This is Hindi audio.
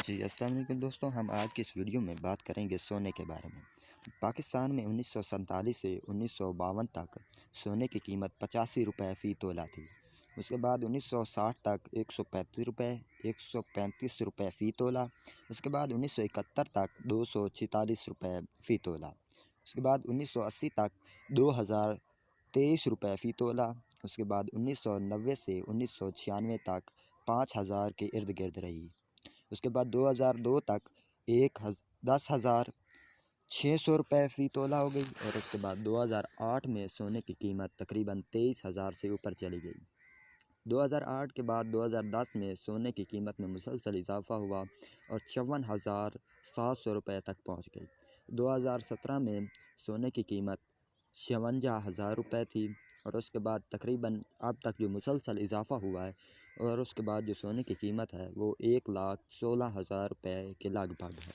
जी अस्सलाम वालेकुम दोस्तों, हम आज की इस वीडियो में बात करेंगे सोने के बारे में। पाकिस्तान में 1947 से 1952 तक सोने की कीमत 85 रुपये फ़ी तोला थी। उसके बाद 1960 तक 135 रुपये, 135 रुपये फ़ी तोला। उसके बाद 1971 तक 246 रुपये फ़ी तोला। उसके बाद 1980 तक 2023 रुपये फ़ी तोला। उसके बाद 1990 से 1996 तक 5000 के इर्द गिर्द रही। उसके बाद 2002 तक 10,600 रुपये फ़ी तोला हो गई और उसके बाद 2008 में सोने की कीमत तकरीबन 23,000 से ऊपर चली गई। 2008 के बाद 2010 में सोने की कीमत में मुसलसल इजाफा हुआ और 54,700 रुपये तक पहुँच गई। 2017 में सोने की कीमत 56,000 रुपये थी और उसके बाद तकरीबन अब तक जो मुसलसल इजाफ़ा हुआ है और उसके बाद जो सोने की कीमत है वो 1,16,000 रुपये के लगभग है।